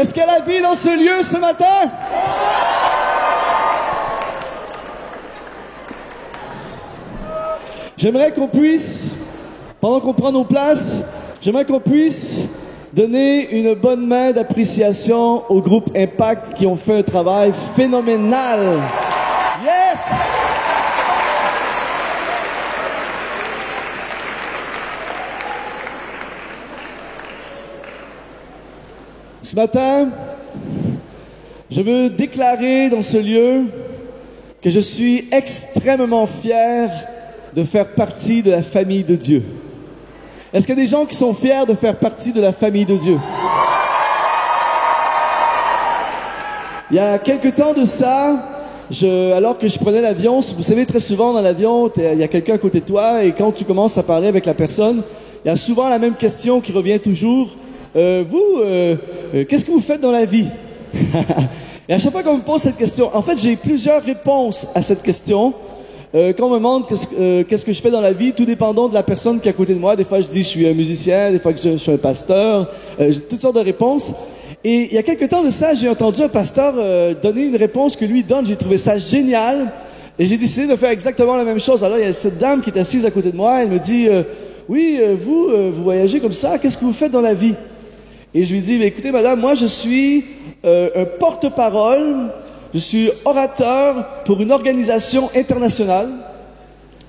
Est-ce qu'il y a la vie dans ce lieu ce matin? J'aimerais qu'on puisse, pendant qu'on prend nos places, j'aimerais qu'on puisse donner une bonne main d'appréciation au groupe Impact qui ont fait un travail phénoménal. Yes! Ce matin, je veux déclarer dans ce lieu que je suis extrêmement fier de faire partie de la famille de Dieu. Est-ce qu'il y a des gens qui sont fiers de faire partie de la famille de Dieu? Il y a quelque temps de ça, alors que je prenais l'avion, vous savez, très souvent dans l'avion, il y a quelqu'un à côté de toi et quand tu commences à parler avec la personne, il y a souvent la même question qui revient toujours. Qu'est-ce que vous faites dans la vie? Et à chaque fois qu'on me pose cette question, en fait, j'ai plusieurs réponses à cette question. Quand on me demande qu'est-ce que je fais dans la vie, tout dépendant de la personne qui est à côté de moi. Des fois, je dis je suis un musicien, des fois que je suis un pasteur. J'ai toutes sortes de réponses. Et il y a quelque temps de ça, j'ai entendu un pasteur donner une réponse que lui donne. J'ai trouvé ça génial. Et j'ai décidé de faire exactement la même chose. Alors, il y a cette dame qui est assise à côté de moi. Elle me dit, vous voyagez comme ça. Qu'est-ce que vous faites dans la vie? Et je lui dis, écoutez, madame, moi, je suis un porte-parole. Je suis orateur pour une organisation internationale.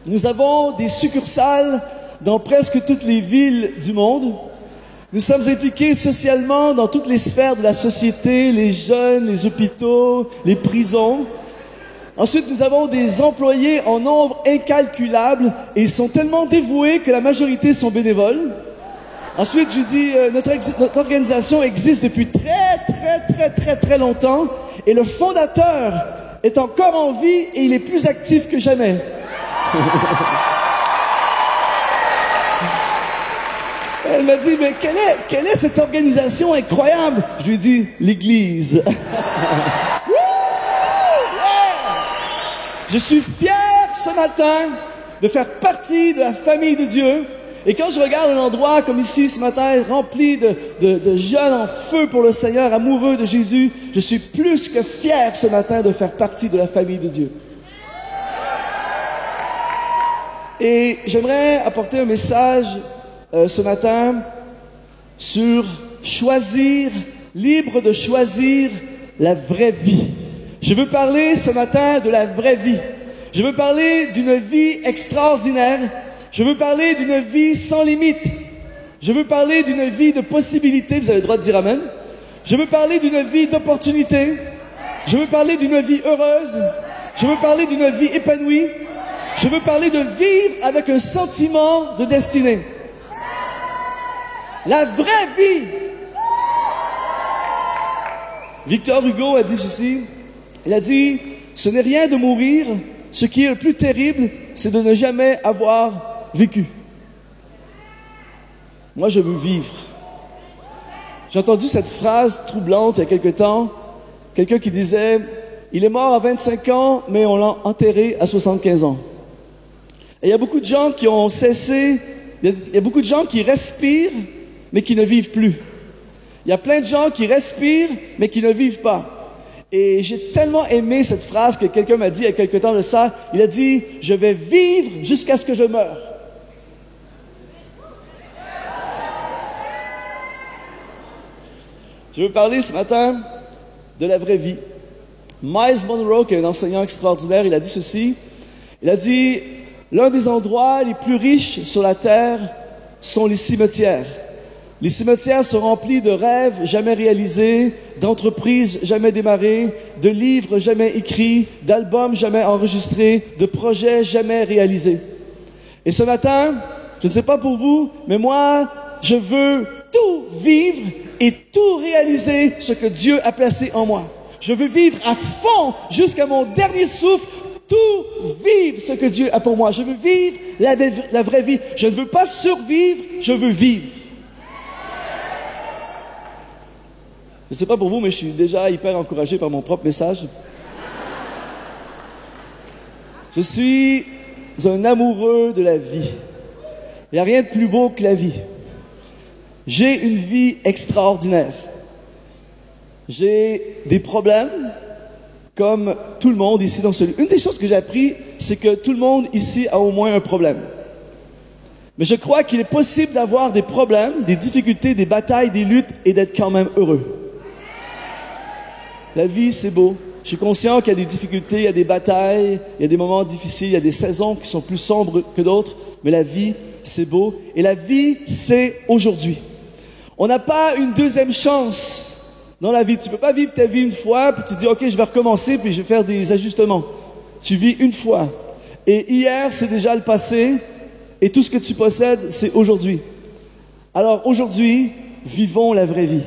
Nous avons des succursales dans presque toutes les villes du monde. Nous sommes impliqués socialement dans toutes les sphères de la société, les jeunes, les hôpitaux, les prisons. Ensuite, nous avons des employés en nombre incalculable et ils sont tellement dévoués que la majorité sont bénévoles. Ensuite, je lui dis, notre organisation existe depuis très longtemps et le fondateur est encore en vie et il est plus actif que jamais. Elle m'a dit, mais quelle est cette organisation incroyable? Je lui ai dit, l'Église. Je suis fier ce matin de faire partie de la famille de Dieu. Et quand je regarde un endroit comme ici ce matin, rempli de jeunes en feu pour le Seigneur, amoureux de Jésus, je suis plus que fier ce matin de faire partie de la famille de Dieu. Et j'aimerais apporter un message ce matin sur choisir, libre de choisir la vraie vie. Je veux parler ce matin de la vraie vie. Je veux parler d'une vie extraordinaire. Je veux parler d'une vie sans limite. Je veux parler d'une vie de possibilités. Vous avez le droit de dire amen. Je veux parler d'une vie d'opportunités. Je veux parler d'une vie heureuse. Je veux parler d'une vie épanouie. Je veux parler de vivre avec un sentiment de destinée. La vraie vie. Victor Hugo a dit ceci. Il a dit, ce n'est rien de mourir. Ce qui est le plus terrible, c'est de ne jamais avoir vécu. Moi, je veux vivre. J'ai entendu cette phrase troublante il y a quelque temps. Quelqu'un qui disait, il est mort à 25 ans, mais on l'a enterré à 75 ans. Et il y a beaucoup de gens qui ont cessé, il y a beaucoup de gens qui respirent, mais qui ne vivent plus. Il y a plein de gens qui respirent, mais qui ne vivent pas. Et j'ai tellement aimé cette phrase que quelqu'un m'a dit il y a quelque temps de ça. Il a dit, je vais vivre jusqu'à ce que je meure. Je veux parler ce matin de la vraie vie. Miles Monroe, qui est un enseignant extraordinaire, il a dit ceci. Il a dit, l'un des endroits les plus riches sur la terre sont les cimetières. Les cimetières sont remplis de rêves jamais réalisés, d'entreprises jamais démarrées, de livres jamais écrits, d'albums jamais enregistrés, de projets jamais réalisés. Et ce matin, je ne sais pas pour vous, mais moi, je veux tout vivre et tout réaliser ce que Dieu a placé en moi. Je veux vivre à fond jusqu'à mon dernier souffle, tout vivre ce que Dieu a pour moi. Je veux vivre la vraie vie. Je ne veux pas survivre, je veux vivre. Je ne sais pas pour vous, mais je suis déjà hyper encouragé par mon propre message. Je suis un amoureux de la vie. Il n'y a rien de plus beau que la vie. J'ai une vie extraordinaire. J'ai des problèmes, comme tout le monde ici dans ce lieu. Une des choses que j'ai appris, c'est que tout le monde ici a au moins un problème. Mais je crois qu'il est possible d'avoir des problèmes, des difficultés, des batailles, des luttes et d'être quand même heureux. La vie, c'est beau. Je suis conscient qu'il y a des difficultés, il y a des batailles, il y a des moments difficiles, il y a des saisons qui sont plus sombres que d'autres, mais la vie, c'est beau. Et la vie, c'est aujourd'hui. On n'a pas une deuxième chance dans la vie. Tu peux pas vivre ta vie une fois, puis tu dis, OK, je vais recommencer, puis je vais faire des ajustements. Tu vis une fois. Et hier, c'est déjà le passé, et tout ce que tu possèdes, c'est aujourd'hui. Alors aujourd'hui, vivons la vraie vie.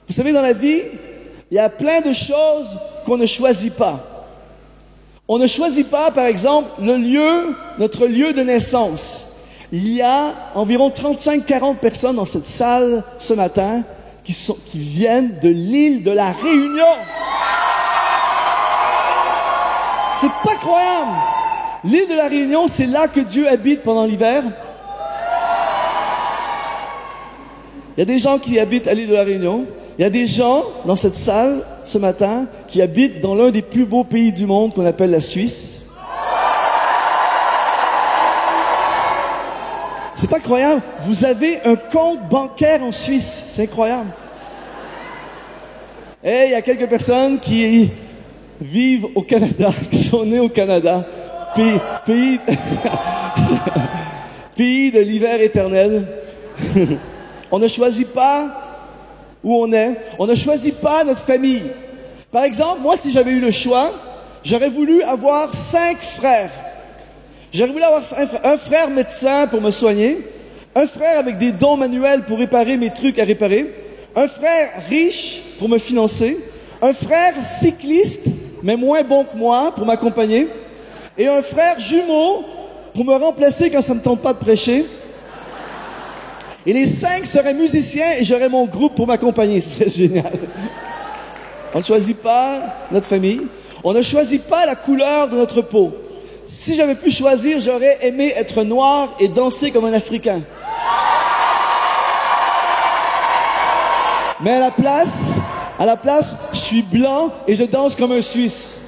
Vous savez, dans la vie, il y a plein de choses qu'on ne choisit pas. On ne choisit pas, par exemple, notre lieu de naissance. Il y a environ 35-40 personnes dans cette salle ce matin qui viennent de l'île de la Réunion. C'est pas croyable. L'île de la Réunion, c'est là que Dieu habite pendant l'hiver. Il y a des gens qui habitent à l'île de la Réunion. Il y a des gens dans cette salle ce matin qui habitent dans l'un des plus beaux pays du monde qu'on appelle la Suisse. C'est pas croyable. Vous avez un compte bancaire en Suisse. C'est incroyable. Et il y a quelques personnes qui vivent au Canada, qui sont nées au Canada, pays de l'hiver éternel. On ne choisit pas où on est. On ne choisit pas notre famille. Par exemple, moi, si j'avais eu le choix, j'aurais voulu avoir 5 frères. J'aurais voulu avoir un frère médecin pour me soigner, un frère avec des dons manuels pour réparer mes trucs à réparer, un frère riche pour me financer, un frère cycliste, mais moins bon que moi, pour m'accompagner, et un frère jumeau pour me remplacer quand ça me tente pas de prêcher. Et les 5 seraient musiciens et j'aurais mon groupe pour m'accompagner. Ce serait génial. On ne choisit pas notre famille. On ne choisit pas la couleur de notre peau. Si j'avais pu choisir, j'aurais aimé être noir et danser comme un Africain. Mais à la place, je suis blanc et je danse comme un Suisse.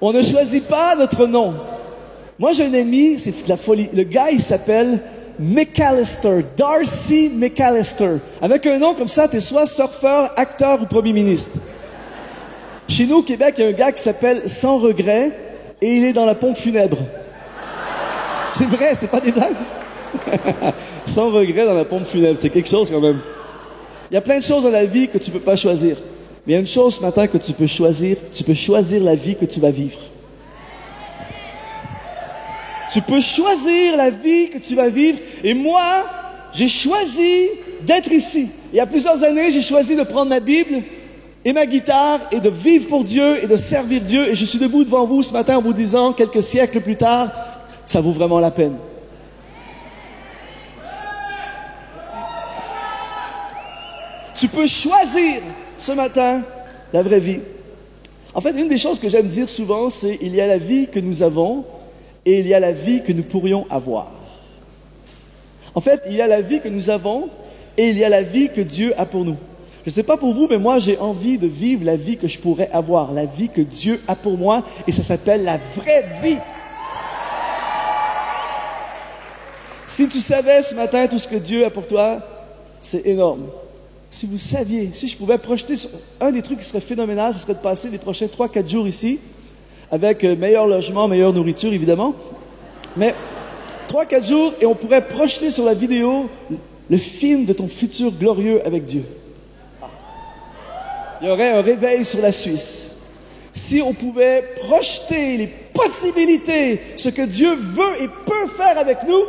On ne choisit pas notre nom. Moi, j'ai un ami, c'est de la folie. Le gars, il s'appelle McAllister, Darcy McAllister. Avec un nom comme ça, t'es soit surfeur, acteur ou premier ministre. Chez nous, au Québec, il y a un gars qui s'appelle Sans Regret et il est dans la pompe funèbre. C'est vrai, c'est pas des blagues. Sans regret dans la pompe funèbre, c'est quelque chose quand même. Il y a plein de choses dans la vie que tu peux pas choisir. Mais il y a une chose ce matin que tu peux choisir la vie que tu vas vivre. Tu peux choisir la vie que tu vas vivre. Et moi, j'ai choisi d'être ici. Il y a plusieurs années, j'ai choisi de prendre ma Bible et ma guitare et de vivre pour Dieu et de servir Dieu. Et je suis debout devant vous ce matin en vous disant, quelques siècles plus tard, ça vaut vraiment la peine. Merci. Tu peux choisir ce matin la vraie vie. En fait, une des choses que j'aime dire souvent, c'est il y a la vie que nous avons et il y a la vie que nous pourrions avoir. En fait, il y a la vie que nous avons et il y a la vie que Dieu a pour nous. Je ne sais pas pour vous, mais moi, j'ai envie de vivre la vie que je pourrais avoir, la vie que Dieu a pour moi, et ça s'appelle la vraie vie. Si tu savais ce matin tout ce que Dieu a pour toi, c'est énorme. Si vous saviez, si je pouvais projeter sur un des trucs qui serait phénoménal, ce serait de passer les prochains 3-4 jours ici, avec meilleur logement, meilleure nourriture, évidemment. Mais 3-4 jours, et on pourrait projeter sur la vidéo le film de ton futur glorieux avec Dieu. Il y aurait un réveil sur la Suisse. Si on pouvait projeter les possibilités, ce que Dieu veut et peut faire avec nous,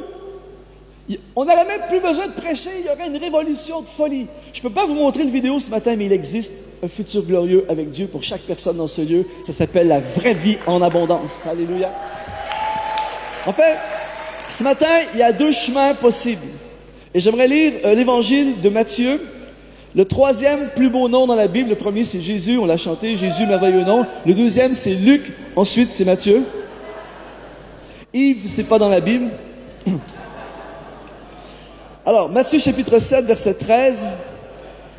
on n'aurait même plus besoin de prêcher, il y aurait une révolution de folie. Je ne peux pas vous montrer une vidéo ce matin, mais il existe un futur glorieux avec Dieu pour chaque personne dans ce lieu. Ça s'appelle la vraie vie en abondance. Alléluia. En fait, ce matin, il y a 2 chemins possibles. Et j'aimerais lire l'évangile de Matthieu. Le 3e plus beau nom dans la Bible, le premier c'est Jésus, on l'a chanté, Jésus merveilleux nom. Le 2e c'est Luc, ensuite c'est Matthieu. Yves, c'est pas dans la Bible. Alors, Matthieu chapitre 7, verset 13,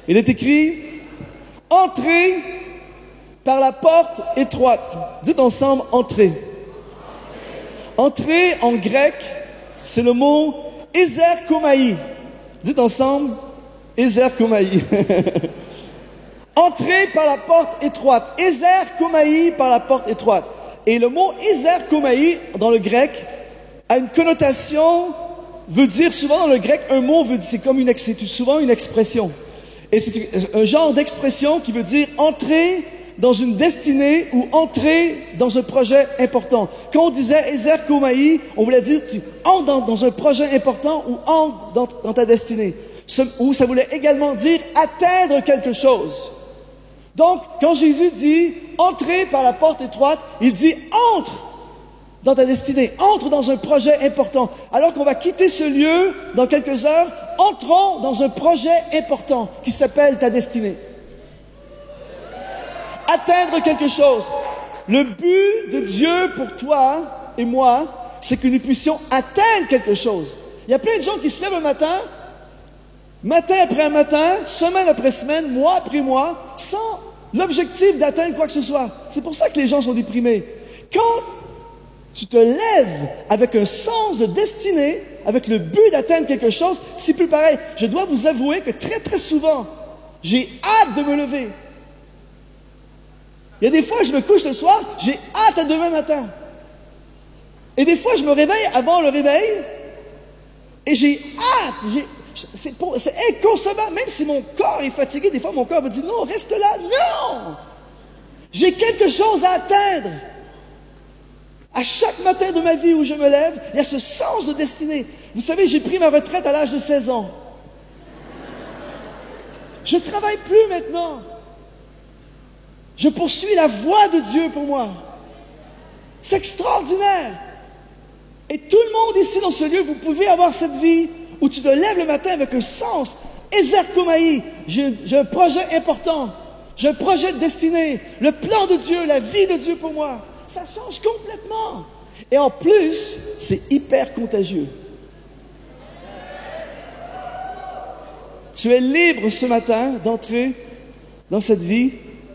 il est écrit, « Entrez par la porte étroite. » Dites ensemble, « Entrez. » Entrez en grec, c'est le mot « ezerkomai ». Dites ensemble, « ezerkomai ». Entrez par la porte étroite. Ezerkomai par la porte étroite. Et le mot ezerkomai dans le grec a une connotation, veut dire souvent dans le grec, un mot veut dire, c'est souvent une expression. Et c'est un genre d'expression qui veut dire entrer dans une destinée ou entrer dans un projet important. Quand on disait ezerkomai, on voulait dire tu entres dans un projet important ou entres dans ta destinée. Ou ça voulait également dire atteindre quelque chose. Donc, quand Jésus dit « Entrez par la porte étroite », il dit « Entre dans ta destinée, entre dans un projet important. » Alors qu'on va quitter ce lieu dans quelques heures, entrons dans un projet important qui s'appelle ta destinée. Atteindre quelque chose. Le but de Dieu pour toi et moi, c'est que nous puissions atteindre quelque chose. Il y a plein de gens qui se lèvent le matin après matin, semaine après semaine, mois après mois, sans l'objectif d'atteindre quoi que ce soit. C'est pour ça que les gens sont déprimés. Quand tu te lèves avec un sens de destinée, avec le but d'atteindre quelque chose, c'est plus pareil. Je dois vous avouer que très très souvent, j'ai hâte de me lever. Il y a des fois, je me couche le soir, j'ai hâte à demain matin. Et des fois, je me réveille avant le réveil, et j'ai hâte, c'est inconcevable, même si mon corps est fatigué, des fois mon corps me dit non, reste là, non! J'ai quelque chose à atteindre. À chaque matin de ma vie où je me lève, il y a ce sens de destinée. Vous savez, j'ai pris ma retraite à l'âge de 16 ans. Je ne travaille plus maintenant. Je poursuis la voie de Dieu pour moi. C'est extraordinaire. Et tout le monde ici dans ce lieu, vous pouvez avoir cette vie où tu te lèves le matin avec un sens. Ezerkomai, j'ai un projet important. J'ai un projet de destinée. Le plan de Dieu, la vie de Dieu pour moi. Ça change complètement. Et en plus, c'est hyper contagieux. Tu es libre ce matin d'entrer dans cette vie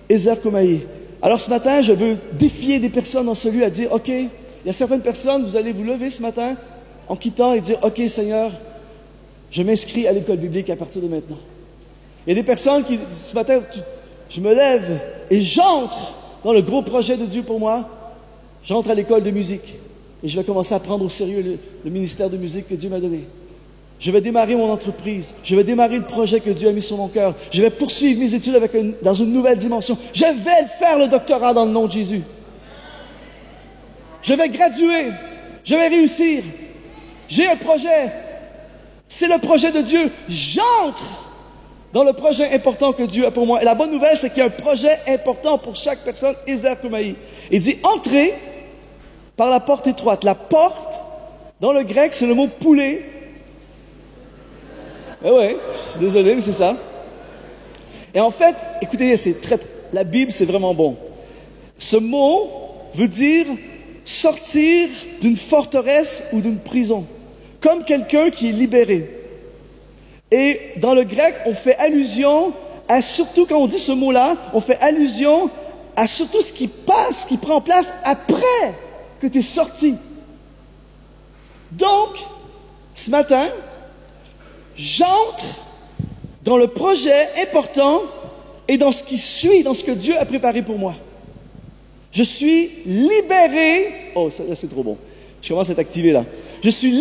ezerkomai. Alors ce matin, je veux défier des personnes dans ce lieu à dire, OK, il y a certaines personnes, vous allez vous lever ce matin en quittant et dire, OK Seigneur, je m'inscris à l'école biblique à partir de maintenant. Il y a des personnes qui, ce matin, je me lève et j'entre dans le gros projet de Dieu pour moi. J'entre à l'école de musique et je vais commencer à prendre au sérieux le ministère de musique que Dieu m'a donné. Je vais démarrer mon entreprise. Je vais démarrer le projet que Dieu a mis sur mon cœur. Je vais poursuivre mes études dans une nouvelle dimension. Je vais faire le doctorat dans le nom de Jésus. Je vais graduer. Je vais réussir. J'ai un projet. C'est le projet de Dieu. J'entre dans le projet important que Dieu a pour moi. Et la bonne nouvelle, c'est qu'il y a un projet important pour chaque personne, ezerkomai. Il dit, entrez par la porte étroite. La porte, dans le grec, c'est le mot poulet. Eh ouais, je suis désolé, mais c'est ça. Et en fait, écoutez, la Bible, c'est vraiment bon. Ce mot veut dire sortir d'une forteresse ou d'une prison, comme quelqu'un qui est libéré. Et dans le grec, on fait allusion à, surtout quand on dit ce mot-là, on fait allusion à surtout ce qui passe, qui prend place après que tu es sorti. Donc, ce matin, j'entre dans le projet important et dans ce qui suit, dans ce que Dieu a préparé pour moi. Je suis libéré. Oh, ça c'est trop bon. Je commence à être activé là. Je suis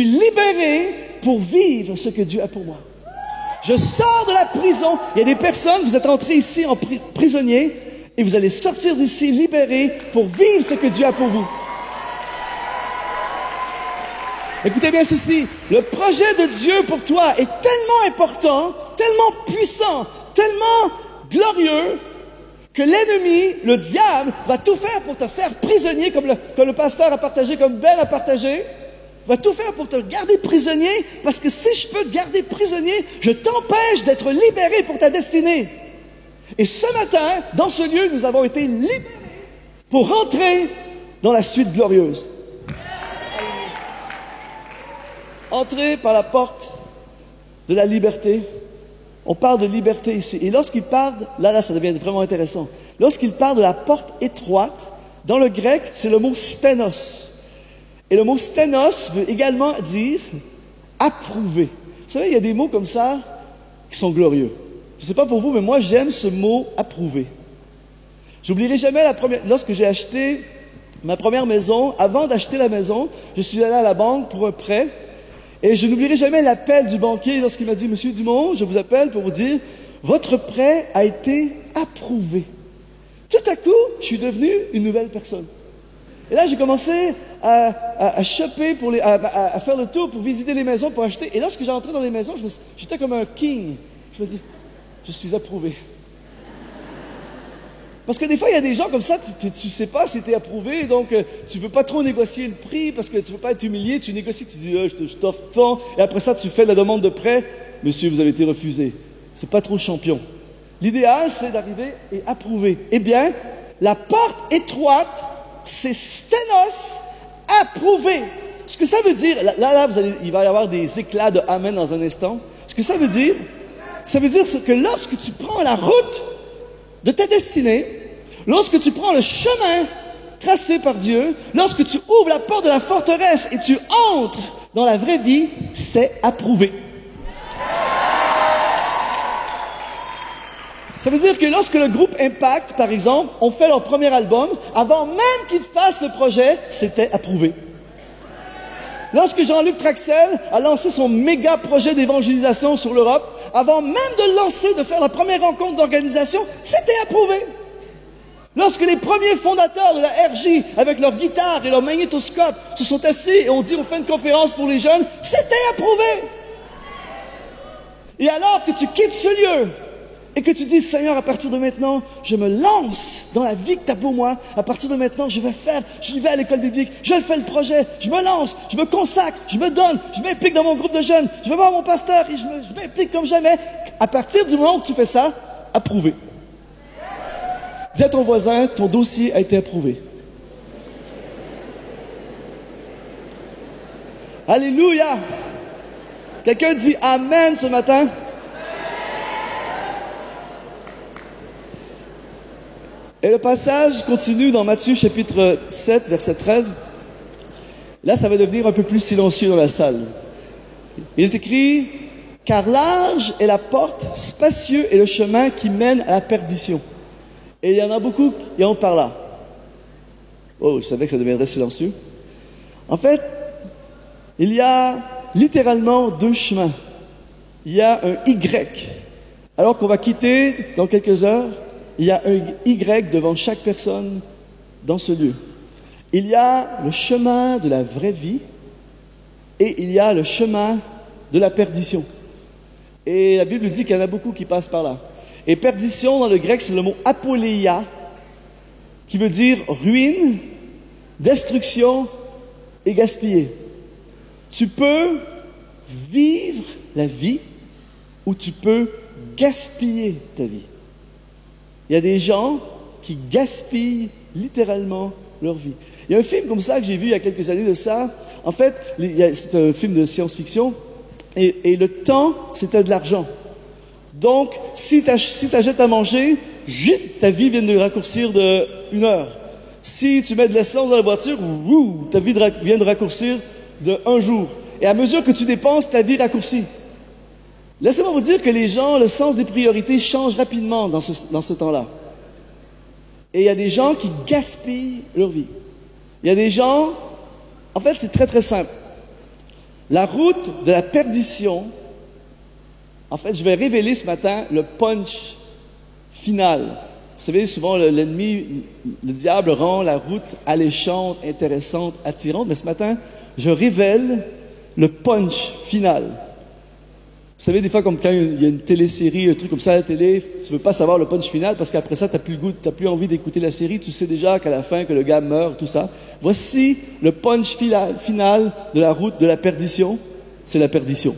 libéré pour vivre ce que Dieu a pour moi. Je sors de la prison. Il y a des personnes, vous êtes entrés ici en prisonnier et vous allez sortir d'ici libérés pour vivre ce que Dieu a pour vous. Écoutez bien ceci, le projet de Dieu pour toi est tellement important, tellement puissant, tellement glorieux, que l'ennemi, le diable, va tout faire pour te faire prisonnier, comme le pasteur a partagé, comme Ben a partagé, va tout faire pour te garder prisonnier, parce que si je peux te garder prisonnier, je t'empêche d'être libéré pour ta destinée. Et ce matin, dans ce lieu, nous avons été libérés pour rentrer dans la suite glorieuse. Entrez par la porte de la liberté. On parle de liberté ici. Et lorsqu'il parle, là, ça devient vraiment intéressant. Lorsqu'il parle de la porte étroite, dans le grec, c'est le mot sténos. Et le mot sténos veut également dire approuver. Vous savez, il y a des mots comme ça qui sont glorieux. Je ne sais pas pour vous, mais moi, j'aime ce mot approuver. J'oublierai jamais lorsque j'ai acheté ma première maison. Avant d'acheter la maison, je suis allé à la banque pour un prêt. Et je n'oublierai jamais l'appel du banquier lorsqu'il m'a dit, Monsieur Dumont, je vous appelle pour vous dire, votre prêt a été approuvé. Tout à coup, je suis devenu une nouvelle personne. Et là, j'ai commencé à shopper, à faire le tour pour visiter les maisons, pour acheter. Et lorsque j'entrais dans les maisons, j'étais comme un king. Je me dis, je suis approuvé. Parce que des fois, il y a des gens comme ça, tu sais pas si t'es approuvé, donc tu veux pas trop négocier le prix parce que tu veux pas être humilié, tu négocies, tu dis, je t'offre tant, et après ça, tu fais la demande de prêt. Monsieur, vous avez été refusé. C'est pas trop champion. L'idéal, c'est d'arriver et approuver. Eh bien, la porte étroite, c'est sténos, approuvé. Ce que ça veut dire, là, il va y avoir des éclats de amen dans un instant. Ce que ça veut dire que lorsque tu prends la route de ta destinée, lorsque tu prends le chemin tracé par Dieu, lorsque tu ouvres la porte de la forteresse et tu entres dans la vraie vie, c'est approuvé. Ça veut dire que lorsque le groupe Impact, par exemple, ont fait leur premier album, avant même qu'ils fassent le projet, c'était approuvé. Lorsque Jean-Luc Traxel a lancé son méga projet d'évangélisation sur l'Europe, avant même de lancer, de faire la première rencontre d'organisation, c'était approuvé. Lorsque les premiers fondateurs de la RJ, avec leur guitare et leur magnétoscope, se sont assis et ont dit on fait une conférence pour les jeunes, c'était approuvé. Et alors que tu quittes ce lieu, et que tu dis, Seigneur, à partir de maintenant, je me lance dans la vie que tu as pour moi. À partir de maintenant, je vais à l'école biblique, je fais le projet, je me lance, je me consacre, je me donne, je m'implique dans mon groupe de jeunes, je vais voir mon pasteur et je m'implique comme jamais. À partir du moment où tu fais ça, approuvé. Dis à ton voisin, ton dossier a été approuvé. Alléluia! Quelqu'un dit Amen ce matin? Et le passage continue dans Matthieu chapitre 7, verset 13. Là, ça va devenir un peu plus silencieux dans la salle. Il est écrit, « Car large est la porte, spacieux est le chemin qui mène à la perdition. » Et il y en a beaucoup qui ont par là. Oh, je savais que ça deviendrait silencieux. En fait, il y a littéralement deux chemins. Il y a un Y. Alors qu'on va quitter dans quelques heures, il y a un Y devant chaque personne dans ce lieu. Il y a le chemin de la vraie vie et il y a le chemin de la perdition. Et la Bible dit qu'il y en a beaucoup qui passent par là. Et perdition, dans le grec, c'est le mot apoleia, qui veut dire ruine, destruction et gaspiller. Tu peux vivre la vie ou tu peux gaspiller ta vie. Il y a des gens qui gaspillent littéralement leur vie. Il y a un film comme ça que j'ai vu il y a quelques années de ça. En fait, c'est un film de science-fiction. Et le temps, c'était de l'argent. Donc, si tu achètes à manger, ta vie vient de raccourcir de 1 heure. Si tu mets de l'essence dans la voiture, ta vie vient de raccourcir de 1 jour. Et à mesure que tu dépenses, ta vie raccourcit. Laissez-moi vous dire que les gens, le sens des priorités change rapidement dans ce temps-là. Et il y a des gens qui gaspillent leur vie. Il y a des gens, en fait, c'est très très simple. La route de la perdition, en fait, je vais révéler ce matin le punch final. Vous savez, souvent, l'ennemi, le diable rend la route alléchante, intéressante, attirante, mais ce matin, je révèle le punch final. Vous savez, des fois, comme quand il y a une télésérie, un truc comme ça à la télé, tu veux pas savoir le punch final parce qu'après ça, t'as plus envie d'écouter la série, tu sais déjà qu'à la fin, que le gars meurt, tout ça. Voici le punch final de la route de la perdition. C'est la perdition.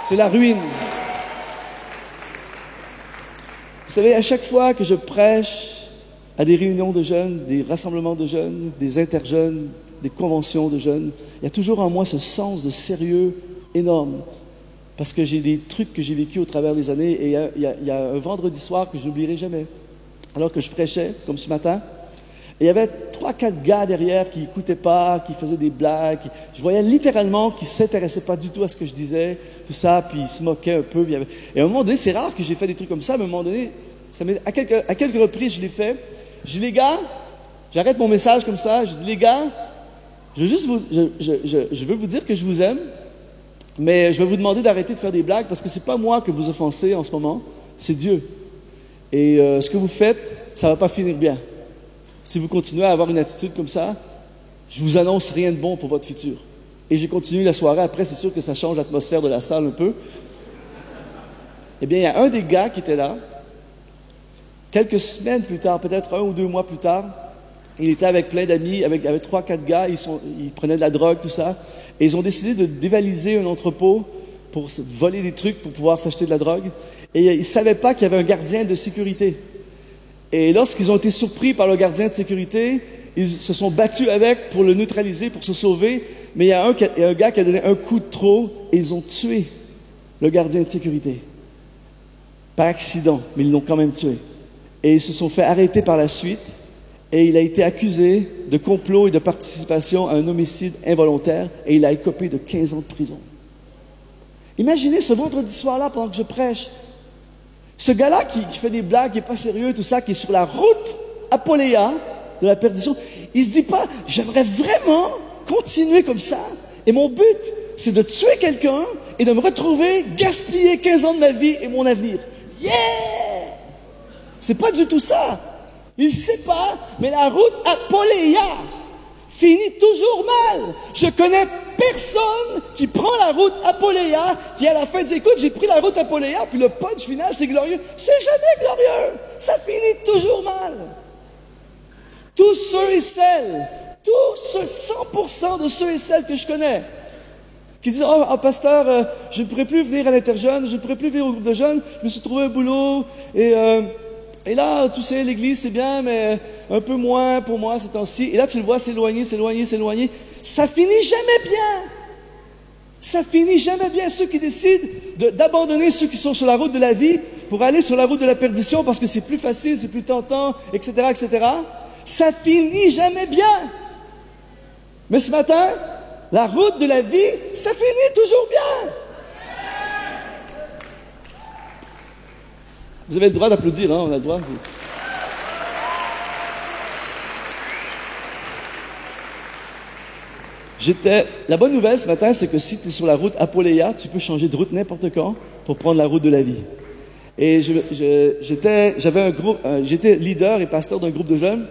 C'est la ruine. Vous savez, à chaque fois que je prêche à des réunions de jeunes, des rassemblements de jeunes, des interjeunes, des conventions de jeunes, il y a toujours en moi ce sens de sérieux énorme. Parce que j'ai des trucs que j'ai vécu au travers des années. Et il y a un vendredi soir que je n'oublierai jamais. Alors que je prêchais, comme ce matin, et il y avait 3-4 gars derrière qui n'écoutaient pas, qui faisaient des blagues. Je voyais littéralement qu'ils ne s'intéressaient pas du tout à ce que je disais, tout ça, puis ils se moquaient un peu. Et à un moment donné, c'est rare que j'ai fait des trucs comme ça, mais à un moment donné, à quelques reprises, je l'ai fait. Je dis, les gars, j'arrête mon message comme ça, je dis, les gars, je veux vous dire que je vous aime, mais je vais vous demander d'arrêter de faire des blagues parce que c'est pas moi que vous offensez en ce moment, c'est Dieu. Et ce que vous faites, ça va pas finir bien. Si vous continuez à avoir une attitude comme ça, je vous annonce rien de bon pour votre futur. Et j'ai continué la soirée. Après, c'est sûr que ça change l'atmosphère de la salle un peu. Eh bien, il y a un des gars qui était là. Quelques semaines plus tard, peut-être 1 ou 2 mois plus tard, il était avec plein d'amis, avec 3-4 gars. Ils prenaient de la drogue, tout ça. Et ils ont décidé de dévaliser un entrepôt pour voler des trucs pour pouvoir s'acheter de la drogue. Et ils ne savaient pas qu'il y avait un gardien de sécurité. Et lorsqu'ils ont été surpris par le gardien de sécurité, ils se sont battus avec pour le neutraliser, pour se sauver. Mais il y a un gars qui a donné un coup de trop et ils ont tué le gardien de sécurité. Par accident, mais ils l'ont quand même tué. Et ils se sont fait arrêter par la suite. Et il a été accusé de complot et de participation à un homicide involontaire. Et il a écopé de 15 ans de prison. Imaginez ce vendredi soir-là pendant que je prêche. Ce gars-là qui fait des blagues, qui n'est pas sérieux, tout ça, qui est sur la route Apoléa de la perdition, il ne se dit pas, j'aimerais vraiment continuer comme ça. Et mon but, c'est de tuer quelqu'un et de me retrouver gaspiller 15 ans de ma vie et mon avenir. Yeah! C'est pas du tout ça. Il ne sait pas, mais la route Apoléa finit toujours mal. Je connais personne qui prend la route Apoléa, qui à la fin dit, écoute, j'ai pris la route Apoléa, puis le punch final, c'est glorieux. C'est jamais glorieux. Ça finit toujours mal. Tous ceux et celles, 100% de ceux et celles que je connais, qui disent, oh pasteur, je ne pourrais plus venir à l'interjeune, je ne pourrais plus venir au groupe de jeunes, je me suis trouvé un boulot, et là, tu sais, l'église, c'est bien, mais un peu moins pour moi ces temps-ci. Et là, tu le vois s'éloigner. Ça finit jamais bien. Ça finit jamais bien. Ceux qui décident d'abandonner ceux qui sont sur la route de la vie pour aller sur la route de la perdition parce que c'est plus facile, c'est plus tentant, etc., etc., ça finit jamais bien. Mais ce matin, la route de la vie, ça finit toujours bien. Vous avez le droit d'applaudir, hein, on a le droit. La bonne nouvelle ce matin, c'est que si tu es sur la route Apoléa, tu peux changer de route n'importe quand pour prendre la route de la vie. Et j'étais leader et pasteur d'un groupe de jeunes,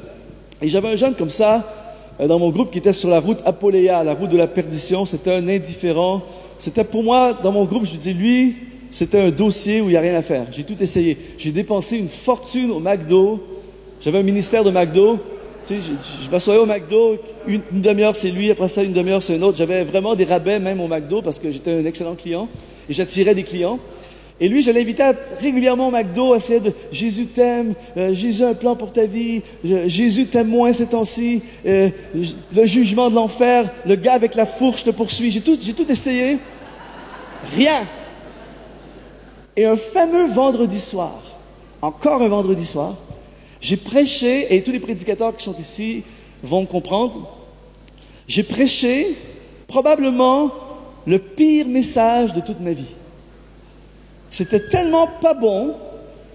et j'avais un jeune comme ça dans mon groupe qui était sur la route Apoléa, la route de la perdition. C'était un indifférent. C'était pour moi, dans mon groupe, je dis, lui, c'était un dossier où il n'y a rien à faire. J'ai tout essayé. J'ai dépensé une fortune au McDo. J'avais un ministère de McDo. Tu sais, je m'assoyais au McDo, une demi-heure c'est lui, après ça une demi-heure c'est un autre. J'avais vraiment des rabais même au McDo parce que j'étais un excellent client et j'attirais des clients. Et lui, je l'invitais régulièrement au McDo à essayer de « Jésus t'aime, Jésus a un plan pour ta vie, Jésus t'aime moins ces temps-ci, le jugement de l'enfer, le gars avec la fourche te poursuit. » J'ai tout essayé. Rien. Et un fameux vendredi soir, encore un vendredi soir, j'ai prêché, et tous les prédicateurs qui sont ici vont comprendre, j'ai prêché probablement le pire message de toute ma vie. C'était tellement pas bon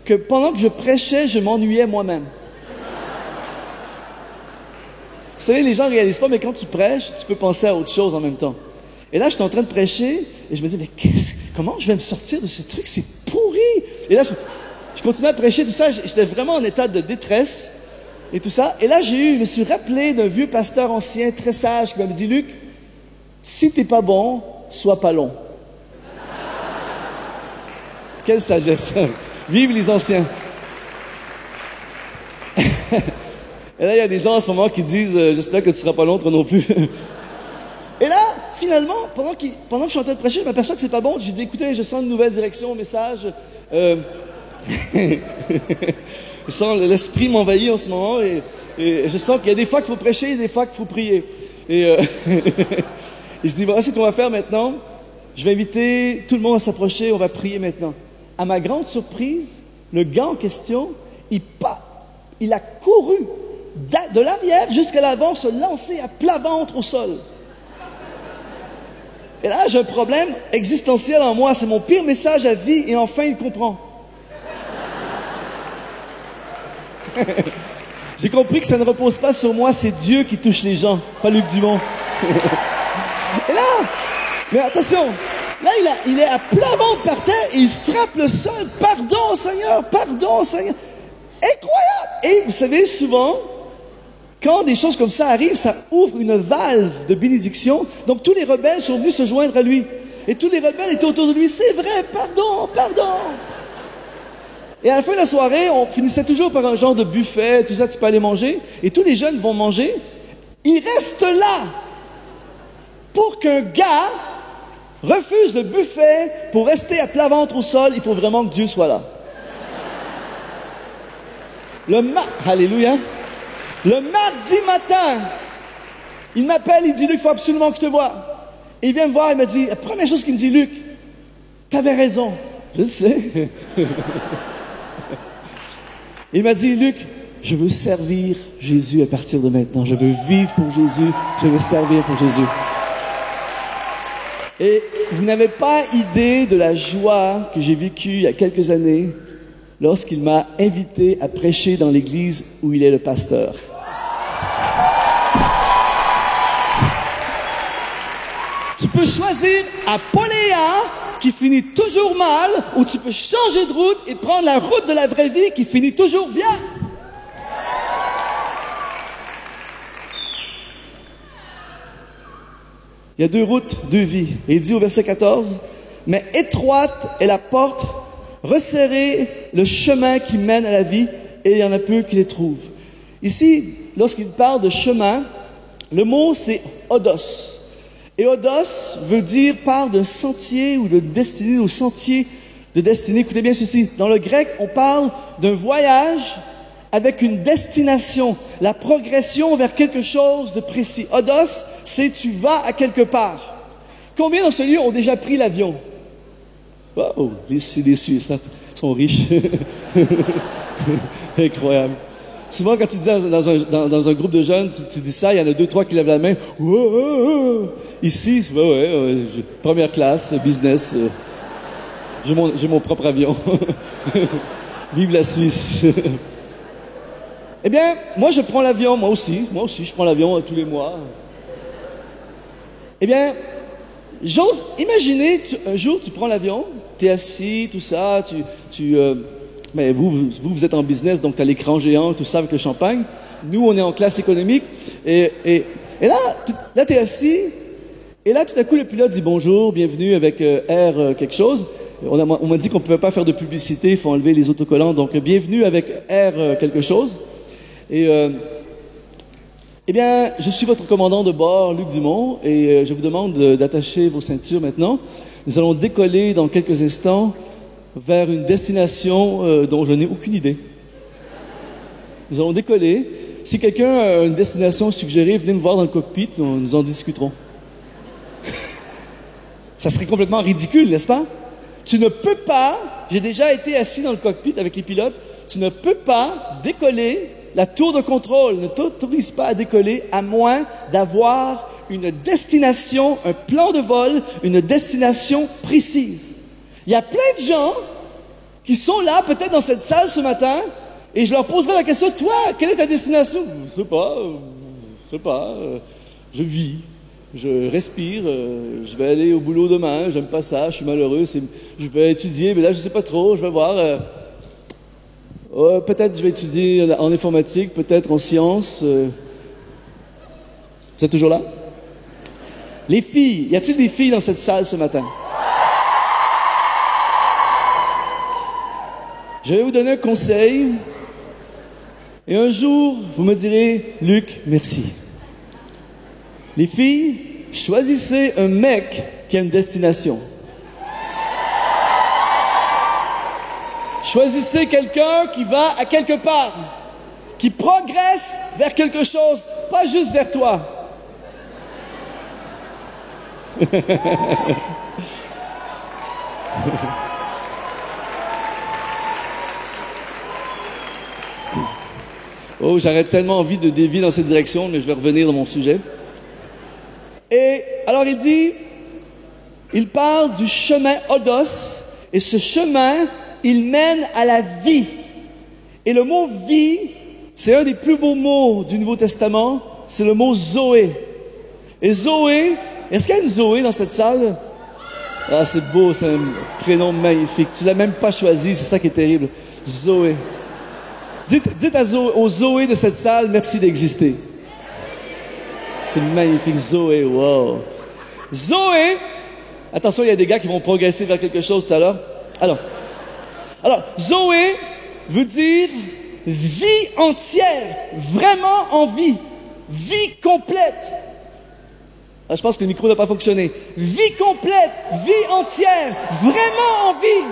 que pendant que je prêchais, je m'ennuyais moi-même. Vous savez, les gens ne réalisent pas, mais quand tu prêches, tu peux penser à autre chose en même temps. Et là, j'étais en train de prêcher, et je me dis, mais comment je vais me sortir de ce truc? C'est pourri! Et là, je continuais à prêcher, tout ça, j'étais vraiment en état de détresse, et tout ça. Et là, je me suis rappelé d'un vieux pasteur ancien, très sage, qui m'avait dit, Luc, si t'es pas bon, sois pas long. Quelle sagesse! Vive les anciens! Et là, il y a des gens en ce moment qui disent, j'espère que tu seras pas long, toi non plus. Et là, finalement, pendant que je suis en train de prêcher, je m'aperçois que c'est pas bon. J'ai dit, écoutez, je sens une nouvelle direction au message. Je sens l'esprit m'envahir en ce moment et je sens qu'il y a des fois qu'il faut prêcher et des fois qu'il faut prier. Et, et je dis, voilà ce qu'on va faire maintenant. Je vais inviter tout le monde à s'approcher, on va prier maintenant. À ma grande surprise, le gars en question, il a couru de l'arrière jusqu'à l'avant, se lancer à plat ventre au sol. Et là, j'ai un problème existentiel en moi. C'est mon pire message à vie et enfin, il comprend. J'ai compris que ça ne repose pas sur moi, c'est Dieu qui touche les gens, pas Luc Dumont. Et là, mais attention, là, il est à plat ventre par terre et il frappe le sol. Pardon, Seigneur, pardon, Seigneur. Incroyable! Et vous savez, souvent, quand des choses comme ça arrivent, ça ouvre une valve de bénédiction. Donc, tous les rebelles sont venus se joindre à lui. Et tous les rebelles étaient autour de lui. C'est vrai, pardon, pardon. Et à la fin de la soirée, on finissait toujours par un genre de buffet, tout ça, tu peux aller manger. Et tous les jeunes vont manger. Il reste là pour qu'un gars refuse le buffet pour rester à plat ventre au sol. Il faut vraiment que Dieu soit là. Alléluia. Le mardi matin, il m'appelle, il dit, Luc, il faut absolument que je te voie. Et il vient me voir, il me dit, la première chose qu'il me dit, Luc, t'avais raison. Je sais. Il m'a dit, Luc, je veux servir Jésus à partir de maintenant. Je veux vivre pour Jésus. Je veux servir pour Jésus. Et vous n'avez pas idée de la joie que j'ai vécue il y a quelques années lorsqu'il m'a invité à prêcher dans l'église où il est le pasteur. Tu peux choisir Apoléa, qui finit toujours mal, ou tu peux changer de route et prendre la route de la vraie vie qui finit toujours bien. Il y a deux routes, deux vies. Et il dit au verset 14, « Mais étroite est la porte, resserrez le chemin qui mène à la vie, et il y en a peu qui les trouvent. » Ici, lorsqu'il parle de chemin, le mot c'est « odos ». Et odos veut dire parle d'un sentier ou de destinée, ou sentier de destinée. Écoutez bien ceci. Dans le grec, on parle d'un voyage avec une destination, la progression vers quelque chose de précis. Odos, c'est tu vas à quelque part. Combien dans ce lieu ont déjà pris l'avion? Oh, les Suisses, hein, sont riches. Incroyable. Souvent, quand tu dis dans un groupe de jeunes, tu dis ça, il y en a 2-3 qui lèvent la main. Ici, première classe, business. J'ai mon propre avion. Vive la Suisse. Eh bien, moi, je prends l'avion, moi aussi, je prends l'avion tous les mois. Eh bien, j'ose imaginer, un jour, tu prends l'avion, tu es assis, tout ça, mais vous êtes en business, donc tu as l'écran géant, tout ça avec le champagne. Nous, on est en classe économique. Et là tu es assis, et là, tout à coup, le pilote dit bonjour, bienvenue avec Air quelque chose. On m'a dit qu'on ne pouvait pas faire de publicité, il faut enlever les autocollants, donc bienvenue avec Air quelque chose. Et eh bien, je suis votre commandant de bord, Luc Dumont, et je vous demande d'attacher vos ceintures maintenant. Nous allons décoller dans quelques instants vers une destination dont je n'ai aucune idée. Nous allons décoller. Si quelqu'un a une destination suggérée, venez me voir dans le cockpit, nous en discuterons. Ça serait complètement ridicule, n'est-ce pas? Tu ne peux pas, j'ai déjà été assis dans le cockpit avec les pilotes, tu ne peux pas décoller, la tour de contrôle ne t'autorise pas à décoller à moins d'avoir une destination, un plan de vol, une destination précise. Il y a plein de gens qui sont là, peut-être dans cette salle ce matin, et je leur poserai la question, toi, quelle est ta destination? Je sais pas, je vis, je respire, je vais aller au boulot demain, j'aime pas ça, je suis malheureux, je vais étudier, mais là je sais pas trop, je vais voir, peut-être je vais étudier en informatique, peut-être en sciences. Vous êtes toujours là? Les filles, y a-t-il des filles dans cette salle ce matin? Je vais vous donner un conseil. Et un jour, vous me direz, Luc, merci. Les filles, choisissez un mec qui a une destination. Choisissez quelqu'un qui va à quelque part, qui progresse vers quelque chose, pas juste vers toi. Oh, j'aurais tellement envie de dévier dans cette direction, mais je vais revenir dans mon sujet. Et alors il parle du chemin Odos, et ce chemin, il mène à la vie. Et le mot vie, c'est un des plus beaux mots du Nouveau Testament, c'est le mot Zoé. Et Zoé, est-ce qu'il y a une Zoé dans cette salle? Ah, c'est beau, c'est un prénom magnifique. Tu l'as même pas choisi, c'est ça qui est terrible. Zoé. Dites aux Zoé de cette salle, merci d'exister. C'est magnifique, Zoé, wow. Zoé, attention, il y a des gars qui vont progresser vers quelque chose tout à l'heure. Alors, Zoé veut dire vie entière, vraiment en vie, vie complète. Ah, je pense que le micro n'a pas fonctionné. Vie complète, vie entière, vraiment en vie.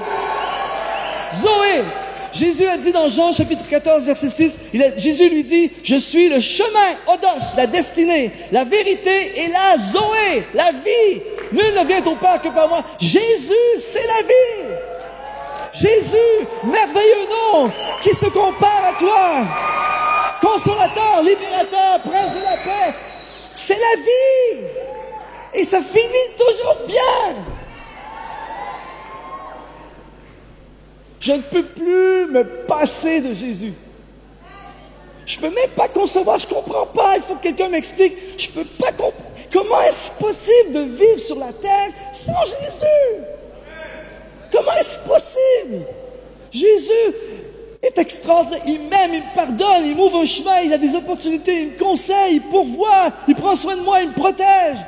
Zoé. Jésus a dit dans Jean chapitre 14 verset 6, Jésus lui dit, je suis le chemin, Odos, la destinée, la vérité et la Zoé, la vie. Nul ne vient au Père que par moi. Jésus, c'est la vie. Jésus, merveilleux nom, qui se compare à toi. Consolateur, libérateur, prince de la paix. C'est la vie. Et ça finit toujours bien. Je ne peux plus me passer de Jésus. Je peux même pas concevoir, je comprends pas, il faut que quelqu'un m'explique. Je peux pas comprendre. Comment est-ce possible de vivre sur la terre sans Jésus? Comment est-ce possible? Jésus est extraordinaire. Il m'aime, il me pardonne, il m'ouvre un chemin, il a des opportunités, il me conseille, il pourvoit, il prend soin de moi, il me protège.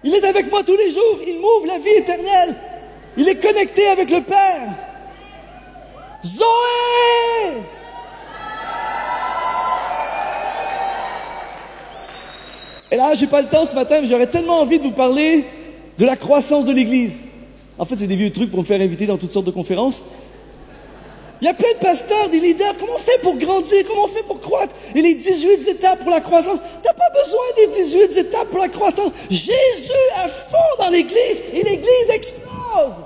Il est avec moi tous les jours, il m'ouvre la vie éternelle. Il est connecté avec le Père. Zoé! Et là, j'ai pas le temps ce matin, mais j'aurais tellement envie de vous parler de la croissance de l'Église. En fait, c'est des vieux trucs pour me faire inviter dans toutes sortes de conférences. Il y a plein de pasteurs, des leaders. Comment on fait pour grandir? Comment on fait pour croître? Et les 18 étapes pour la croissance. T'as pas besoin des 18 étapes pour la croissance. Jésus à fond dans l'Église et l'Église explose.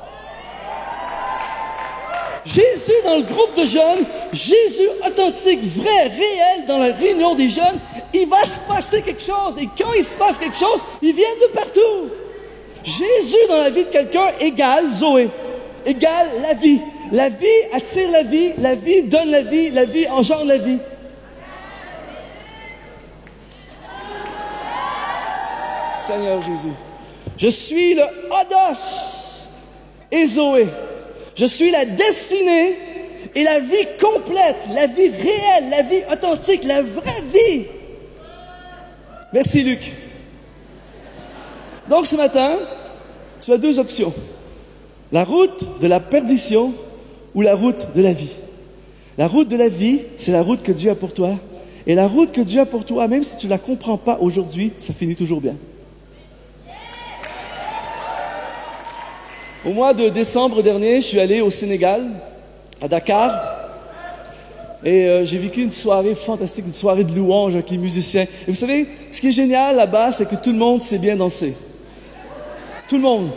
Jésus dans le groupe de jeunes, Jésus authentique, vrai, réel dans la réunion des jeunes, il va se passer quelque chose. Et quand il se passe quelque chose, ils viennent de partout. Jésus dans la vie de quelqu'un égale Zoé, égale la vie. La vie attire la vie donne la vie engendre la vie. Seigneur Jésus, je suis le Odos et Zoé. Je suis la destinée et la vie complète, la vie réelle, la vie authentique, la vraie vie. Merci Luc. Donc ce matin, tu as deux options. La route de la perdition ou la route de la vie. La route de la vie, c'est la route que Dieu a pour toi. Et la route que Dieu a pour toi, même si tu ne la comprends pas aujourd'hui, ça finit toujours bien. Au mois de décembre dernier, je suis allé au Sénégal, à Dakar, et j'ai vécu une soirée fantastique, une soirée de louange avec les musiciens. Et vous savez, ce qui est génial là-bas, c'est que tout le monde sait bien danser. Tout le monde.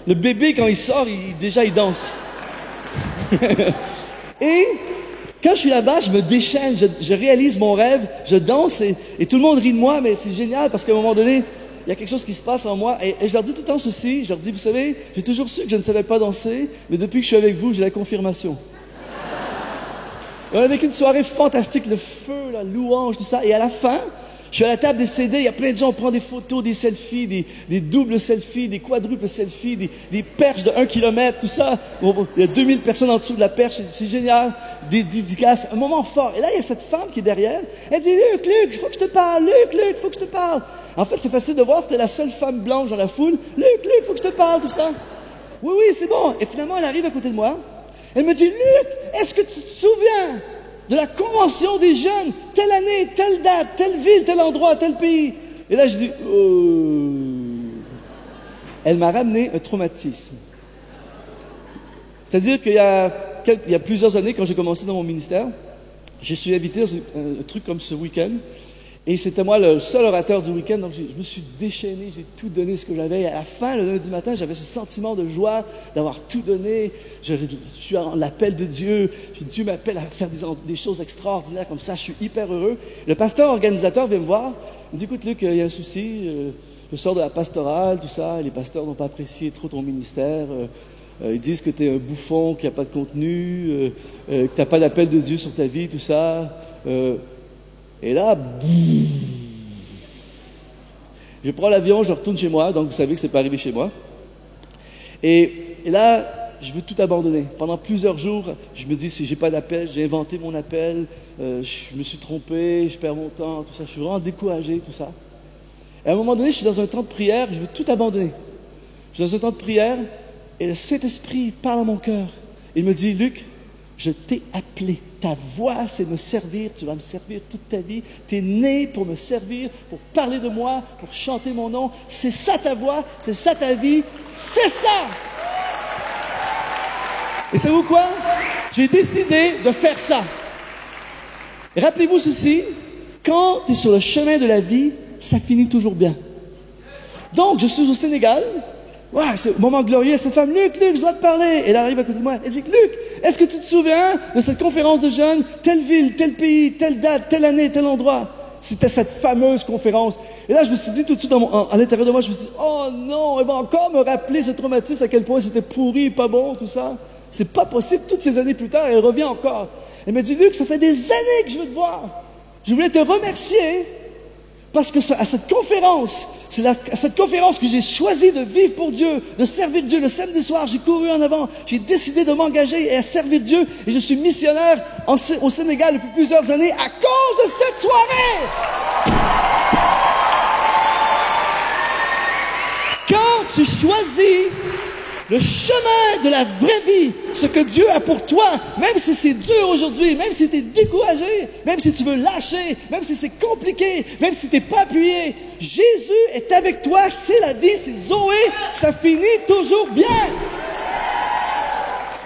Le bébé, quand il sort, il danse. Et quand je suis là-bas, je me déchaîne, je réalise mon rêve, je danse et tout le monde rit de moi, mais c'est génial parce qu'à un moment donné, il y a quelque chose qui se passe en moi. Et je leur dis tout le temps ceci, je leur dis, vous savez, j'ai toujours su que je ne savais pas danser, mais depuis que je suis avec vous, j'ai la confirmation. Et on a vécu une soirée fantastique, le feu, la louange, tout ça. Et à la fin, je suis à la table des CD, il y a plein de gens, on prend des photos, des selfies, des doubles selfies, des quadruples selfies, des perches de 1 kilomètre, tout ça. Il y a 2000 personnes en dessous de la perche, c'est génial. Des dédicaces, un moment fort. Et là, il y a cette femme qui est derrière. Elle dit, Luc, il faut que je te parle. Luc, il faut que je te parle. En fait, c'est facile de voir, c'était la seule femme blanche dans la foule. Luc, il faut que je te parle, tout ça. Oui, c'est bon. Et finalement, elle arrive à côté de moi. Elle me dit, Luc, est-ce que tu te souviens de la convention des jeunes, telle année, telle date, telle ville, tel endroit, tel pays? Et là, je dis, oh. Elle m'a ramené un traumatisme. C'est-à-dire qu'il y a il y a plusieurs années, quand j'ai commencé dans mon ministère, je suis invité dans un truc comme ce week-end. Et c'était moi le seul orateur du week-end, donc je me suis déchaîné, j'ai tout donné ce que j'avais. Et à la fin, le lundi matin, j'avais ce sentiment de joie d'avoir tout donné. Je suis en l'appel de Dieu. Dieu m'appelle à faire des choses extraordinaires comme ça. Je suis hyper heureux. Le pasteur organisateur vient me voir. Il me dit, écoute Luc, il y a un souci. Je sors de la pastorale, tout ça. Les pasteurs n'ont pas apprécié trop ton ministère. Ils disent que tu es un bouffon, qu'il n'y a pas de contenu, que tu n'as pas d'appel de Dieu sur ta vie, tout ça. Et là, je prends l'avion, je retourne chez moi, donc vous savez que c'est pas arrivé chez moi. Et là, je veux tout abandonner. Pendant plusieurs jours, je me dis, si j'ai pas d'appel, j'ai inventé mon appel, je me suis trompé, je perds mon temps, tout ça. Je suis vraiment découragé, tout ça. Et à un moment donné, je suis dans un temps de prière, je veux tout abandonner. Je suis dans un temps de prière, et le Saint-Esprit parle à mon cœur. Il me dit, Luc, je t'ai appelé. Ta voix, c'est me servir. Tu vas me servir toute ta vie. Tu es né pour me servir, pour parler de moi, pour chanter mon nom. C'est ça ta voix, c'est ça ta vie. Fais ça! Et savez-vous quoi? J'ai décidé de faire ça. Et rappelez-vous ceci, quand tu es sur le chemin de la vie, ça finit toujours bien. Donc, je suis au Sénégal. Ouais, c'est un moment glorieux. Cette femme, Luc, je dois te parler. Elle arrive à côté de moi. Elle dit, Luc, est-ce que tu te souviens de cette conférence de jeunes? Telle ville, tel pays, telle date, telle année, tel endroit. C'était cette fameuse conférence. Et là, je me suis dit tout de suite, à l'intérieur de moi, je me suis dit, oh non, elle va encore me rappeler ce traumatisme, à quel point c'était pourri, pas bon, tout ça. C'est pas possible. Toutes ces années plus tard, elle revient encore. Elle me dit, Luc, ça fait des années que je veux te voir. Je voulais te remercier parce que à cette conférence, c'est à cette conférence que j'ai choisi de vivre pour Dieu, de servir Dieu. Le samedi soir, j'ai couru en avant. J'ai décidé de m'engager et à servir Dieu. Et je suis missionnaire au Sénégal depuis plusieurs années à cause de cette soirée. Quand tu choisis le chemin de la vraie vie, ce que Dieu a pour toi, même si c'est dur aujourd'hui, même si tu es découragé, même si tu veux lâcher, même si c'est compliqué, même si tu n'es pas appuyé, Jésus est avec toi, c'est la vie, c'est Zoé, ça finit toujours bien.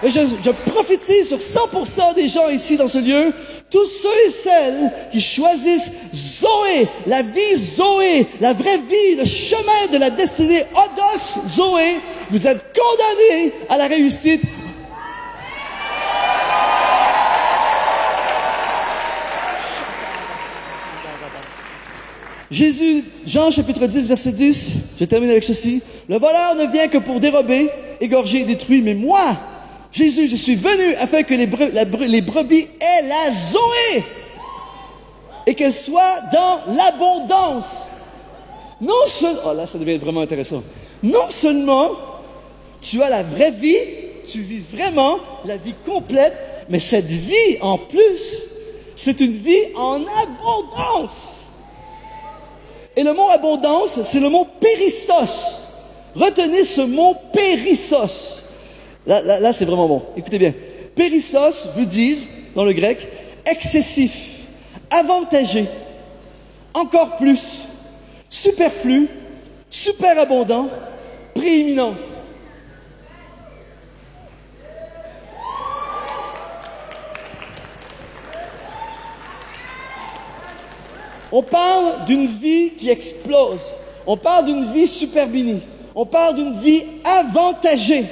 Et je prophétise sur 100% des gens ici dans ce lieu, tous ceux et celles qui choisissent Zoé, la vie Zoé, la vraie vie, le chemin de la destinée Odos Zoé, vous êtes condamnés à la réussite. Jésus, Jean chapitre 10, verset 10, je termine avec ceci. Le voleur ne vient que pour dérober, égorger et détruire, mais moi, Jésus, je suis venu afin que les brebis aient la Zoé et qu'elles soient dans l'abondance. Non seulement, oh là, ça devient vraiment intéressant. Non seulement tu as la vraie vie, tu vis vraiment la vie complète, mais cette vie en plus, c'est une vie en abondance. Et le mot abondance, c'est le mot périssos. Retenez ce mot périssos. Là, c'est vraiment bon. Écoutez bien. Périssos veut dire, dans le grec, excessif, avantagé, encore plus, superflu, superabondant, prééminence. On parle d'une vie qui explose. On parle d'une vie super bénie. On parle d'une vie avantagée.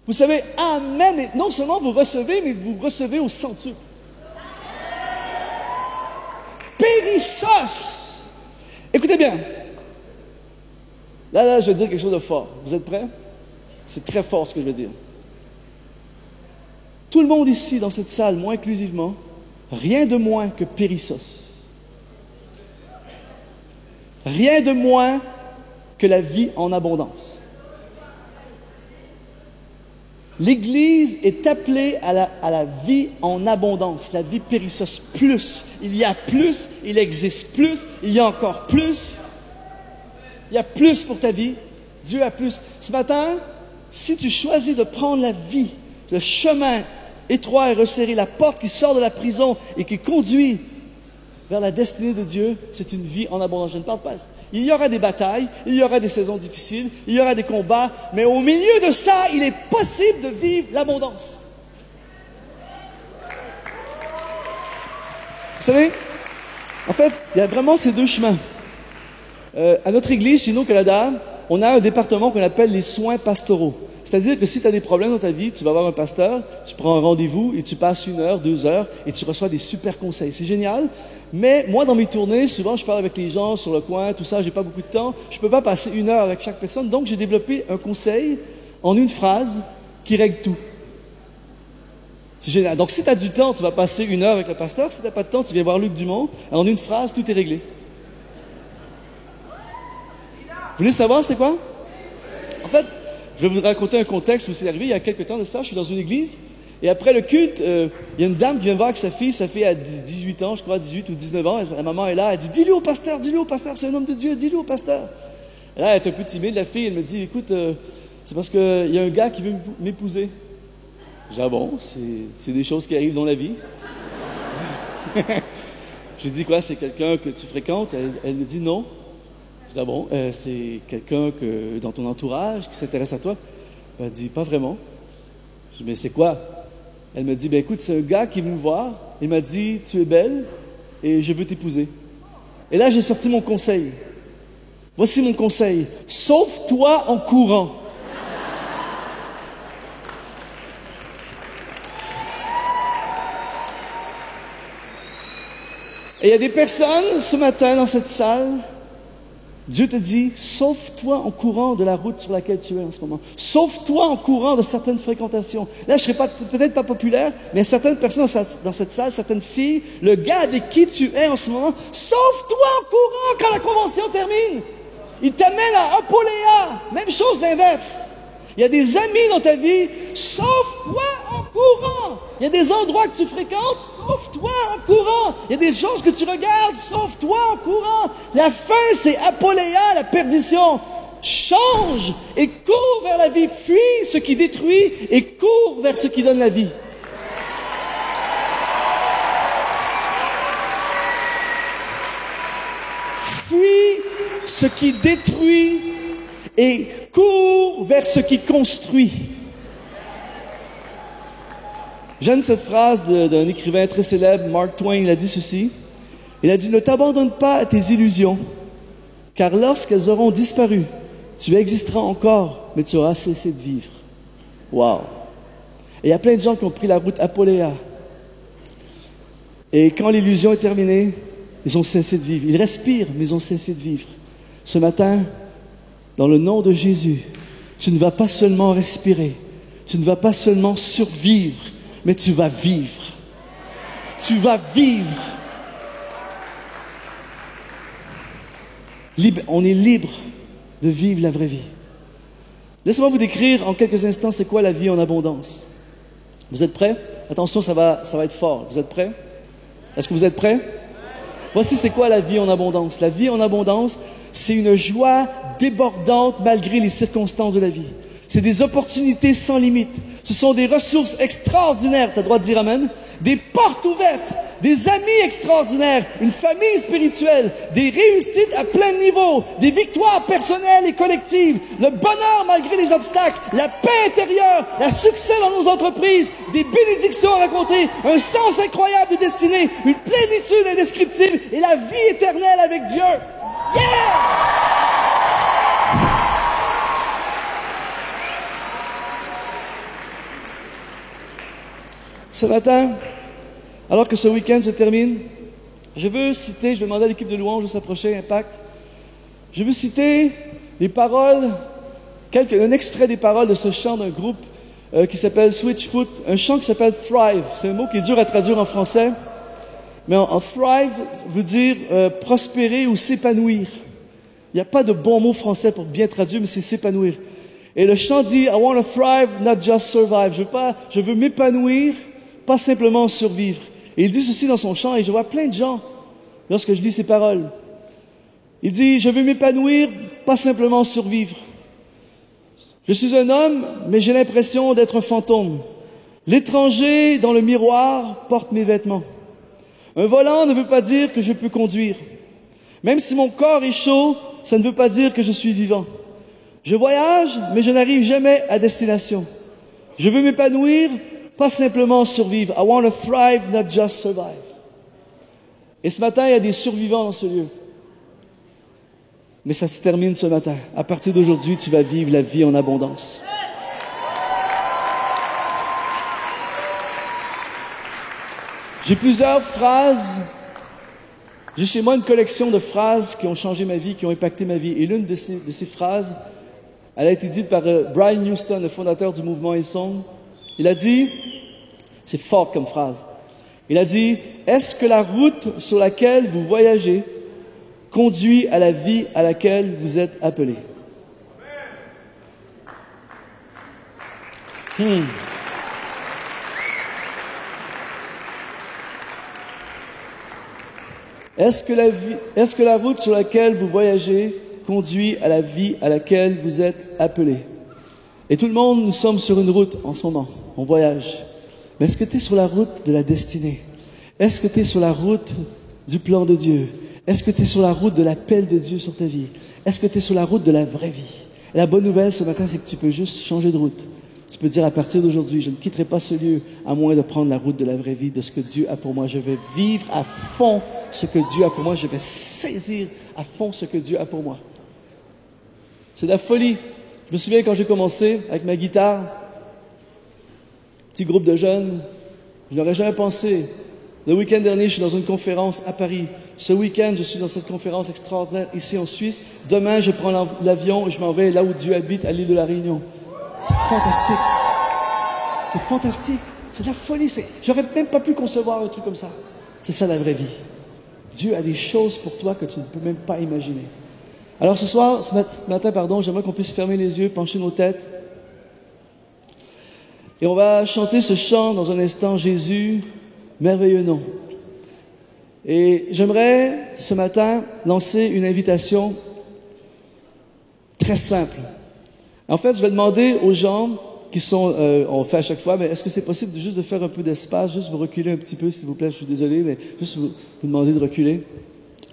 Vous savez, amen. Et non seulement vous recevez, mais vous recevez au centuple. Périssos. Écoutez bien. Là, je vais dire quelque chose de fort. Vous êtes prêts? C'est très fort ce que je vais dire. Tout le monde ici, dans cette salle, moi inclusivement, rien de moins que périssos. Rien de moins que la vie en abondance. L'Église est appelée à la vie en abondance, la vie périssos plus. Il y a plus, il existe plus, il y a encore plus. Il y a plus pour ta vie. Dieu a plus. Ce matin, si tu choisis de prendre la vie, le chemin étroit et resserré, la porte qui sort de la prison et qui conduit vers la destinée de Dieu, c'est une vie en abondance. Je ne parle pas. Il y aura des batailles, il y aura des saisons difficiles, il y aura des combats, mais au milieu de ça, il est possible de vivre l'abondance. Vous savez, en fait, il y a vraiment ces deux chemins. À notre église, chez nous au Canada, on a un département qu'on appelle les soins pastoraux. C'est-à-dire que si tu as des problèmes dans ta vie, tu vas voir un pasteur, tu prends un rendez-vous et tu passes 1 heure, 2 heures et tu reçois des super conseils. C'est génial. Mais moi, dans mes tournées, souvent, je parle avec les gens sur le coin, tout ça, j'ai pas beaucoup de temps. Je peux pas passer 1 heure avec chaque personne. Donc, j'ai développé un conseil en une phrase qui règle tout. C'est génial. Donc, si tu as du temps, tu vas passer 1 heure avec le pasteur. Si tu n'as pas de temps, tu viens voir Luc Dumont. En une phrase, tout est réglé. Vous voulez savoir c'est quoi? En fait, je vais vous raconter un contexte où c'est arrivé il y a quelques temps de ça. Je suis dans une église et après le culte, il y a une dame qui vient voir avec sa fille a 18 ans, je crois 18 ou 19 ans. La maman est là, elle dit « Dis-lui au pasteur, c'est un homme de Dieu, dis-lui au pasteur. » Et là, elle est un peu timide, la fille, elle me dit « Écoute, c'est parce qu'il y a un gars qui veut m'épouser. » J'ai dit « Ah bon, c'est des choses qui arrivent dans la vie. » J'ai dit « Quoi, c'est quelqu'un que tu fréquentes? » Elle me dit « Non. » Je dis « Ah bon, c'est quelqu'un dans ton entourage qui s'intéresse à toi? » Elle dit « Pas vraiment. » Je dis « Mais c'est quoi? » Elle me dit « Ben écoute, c'est un gars qui est venu me voir. Il m'a dit « Tu es belle et je veux t'épouser. » Et là, j'ai sorti mon conseil. Voici mon conseil. Sauve-toi en courant. Et il y a des personnes ce matin dans cette salle, Dieu te dit, sauve-toi en courant de la route sur laquelle tu es en ce moment. Sauve-toi en courant de certaines fréquentations. Là, je ne serai peut-être pas populaire, mais il y a certaines personnes dans cette salle, certaines filles, le gars avec qui tu es en ce moment, sauve-toi en courant quand la convention termine. Il t'amène à Apoléa. Même chose l'inverse. Il y a des amis dans ta vie, sauve-toi en courant. Il y a des endroits que tu fréquentes, sauve-toi en courant. Il y a des choses que tu regardes, sauve-toi en courant. La fin, c'est Apoléa, la perdition. Change et cours vers la vie. Fuis ce qui détruit et cours vers ce qui donne la vie. Fuis ce qui détruit et cours vers ce qui construit. J'aime cette phrase d'un écrivain très célèbre, Mark Twain. Il a dit ceci. Il a dit « Ne t'abandonne pas à tes illusions, car lorsqu'elles auront disparu, tu existeras encore, mais tu auras cessé de vivre. » Wow! Et il y a plein de gens qui ont pris la route Apoléa. Et quand l'illusion est terminée, ils ont cessé de vivre. Ils respirent, mais ils ont cessé de vivre. Ce matin, dans le nom de Jésus, tu ne vas pas seulement respirer, tu ne vas pas seulement survivre, mais tu vas vivre. Tu vas vivre. On est libre de vivre la vraie vie. Laissez-moi vous décrire en quelques instants c'est quoi la vie en abondance. Vous êtes prêts? Attention, ça va être fort. Vous êtes prêts? Est-ce que vous êtes prêts? Voici c'est quoi la vie en abondance. La vie en abondance, c'est une joie débordante malgré les circonstances de la vie. C'est des opportunités sans limite. Ce sont des ressources extraordinaires, tu as le droit de dire amen, des portes ouvertes, des amis extraordinaires, une famille spirituelle, des réussites à plein niveau, des victoires personnelles et collectives, le bonheur malgré les obstacles, la paix intérieure, le succès dans nos entreprises, des bénédictions à raconter, un sens incroyable de destinée, une plénitude indescriptible et la vie éternelle avec Dieu. Yeah! Ce matin, alors que ce week-end se termine, je vais demander à l'équipe de louange de s'approcher, Impact. Je veux citer les paroles, un extrait des paroles de ce chant d'un groupe qui s'appelle Switchfoot, un chant qui s'appelle Thrive. C'est un mot qui est dur à traduire en français, mais en Thrive veut dire prospérer ou s'épanouir. Il n'y a pas de bon mot français pour bien traduire, mais c'est s'épanouir. Et le chant dit, I want to thrive, not just survive. Je veux m'épanouir, pas simplement survivre. Et il dit ceci dans son chant, et je vois plein de gens lorsque je lis ces paroles. Il dit, je veux m'épanouir, pas simplement survivre. Je suis un homme, mais j'ai l'impression d'être un fantôme. L'étranger dans le miroir porte mes vêtements. Un volant ne veut pas dire que je peux conduire. Même si mon corps est chaud, ça ne veut pas dire que je suis vivant. Je voyage, mais je n'arrive jamais à destination. Je veux m'épanouir, pas simplement survivre. I want to thrive, not just survive. Et ce matin, il y a des survivants dans ce lieu. Mais ça se termine ce matin. À partir d'aujourd'hui, tu vas vivre la vie en abondance. J'ai plusieurs phrases. J'ai chez moi une collection de phrases qui ont changé ma vie, qui ont impacté ma vie. Et l'une de ces phrases, elle a été dite par Brian Houston, le fondateur du mouvement Hillsong. Il a dit, c'est fort comme phrase, il a dit, « Est-ce que la route sur laquelle vous voyagez conduit à la vie à laquelle vous êtes appelé? » Est-ce que la route sur laquelle vous voyagez conduit à la vie à laquelle vous êtes appelé? Et tout le monde, nous sommes sur une route en ce moment. On voyage. Mais est-ce que tu es sur la route de la destinée? Est-ce que tu es sur la route du plan de Dieu? Est-ce que tu es sur la route de l'appel de Dieu sur ta vie? Est-ce que tu es sur la route de la vraie vie? Et la bonne nouvelle ce matin, c'est que tu peux juste changer de route. Tu peux dire à partir d'aujourd'hui, je ne quitterai pas ce lieu à moins de prendre la route de la vraie vie, de ce que Dieu a pour moi. Je vais vivre à fond ce que Dieu a pour moi. Je vais saisir à fond ce que Dieu a pour moi. C'est de la folie. Je me souviens quand j'ai commencé avec ma guitare, petit groupe de jeunes, je n'aurais jamais pensé. Le week-end dernier, je suis dans une conférence à Paris. Ce week-end, je suis dans cette conférence extraordinaire ici en Suisse. Demain, je prends l'avion et je m'en vais là où Dieu habite, à l'île de la Réunion. C'est fantastique. C'est fantastique. C'est de la folie. J'aurais même pas pu concevoir un truc comme ça. C'est ça la vraie vie. Dieu a des choses pour toi que tu ne peux même pas imaginer. Alors ce matin, j'aimerais qu'on puisse fermer les yeux, pencher nos têtes. Et on va chanter ce chant dans un instant, Jésus, merveilleux nom. Et j'aimerais ce matin lancer une invitation très simple. En fait, je vais demander aux gens qui sont, on le fait à chaque fois, mais est-ce que c'est possible juste de faire un peu d'espace, juste vous reculer un petit peu, s'il vous plaît, je suis désolé, mais juste vous demander de reculer.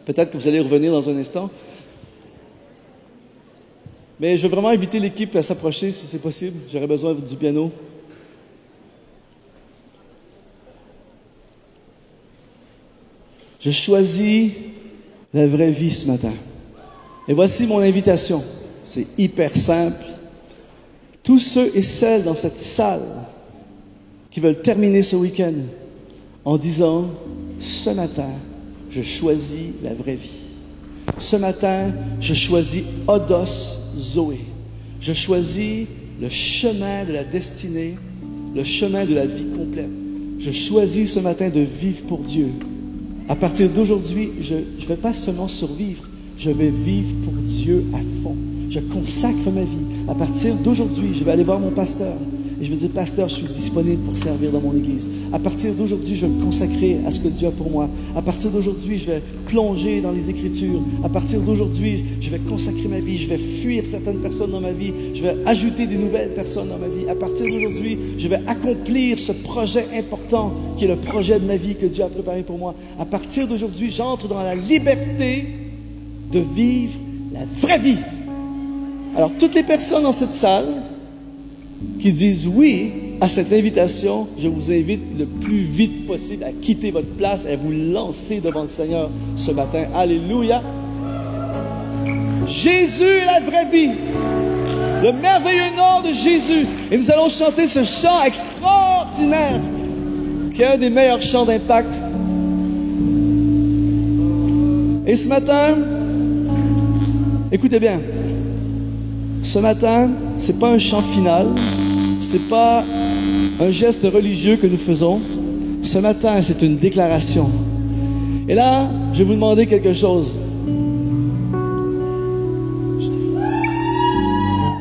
Peut-être que vous allez revenir dans un instant. Mais je veux vraiment inviter l'équipe à s'approcher, si c'est possible. J'aurais besoin du piano. Je choisis la vraie vie ce matin. Et voici mon invitation. C'est hyper simple. Tous ceux et celles dans cette salle qui veulent terminer ce week-end en disant, ce matin, je choisis la vraie vie. Ce matin, je choisis Odos Zoé. Je choisis le chemin de la destinée, le chemin de la vie complète. Je choisis ce matin de vivre pour Dieu. À partir d'aujourd'hui, je ne vais pas seulement survivre, je vais vivre pour Dieu à fond. Je consacre ma vie. À partir d'aujourd'hui, je vais aller voir mon pasteur et je vais dire, pasteur, je suis disponible pour servir dans mon église. À partir d'aujourd'hui, je vais me consacrer à ce que Dieu a pour moi. À partir d'aujourd'hui, je vais plonger dans les Écritures. À partir d'aujourd'hui, je vais consacrer ma vie. Je vais fuir certaines personnes dans ma vie. Je vais ajouter des nouvelles personnes dans ma vie. À partir d'aujourd'hui, je vais accomplir ce projet important qui est le projet de ma vie que Dieu a préparé pour moi. À partir d'aujourd'hui, j'entre dans la liberté de vivre la vraie vie. Alors, toutes les personnes dans cette salle qui disent oui à cette invitation, je vous invite le plus vite possible à quitter votre place et à vous lancer devant le Seigneur ce matin. Alléluia! Jésus est la vraie vie. Le merveilleux nom de Jésus. Et nous allons chanter ce chant extraordinaire qui est un des meilleurs chants d'impact. Et ce matin, écoutez bien. Ce matin, c'est pas un chant final, c'est pas un geste religieux que nous faisons. Ce matin, c'est une déclaration. Et là, je vais vous demander quelque chose.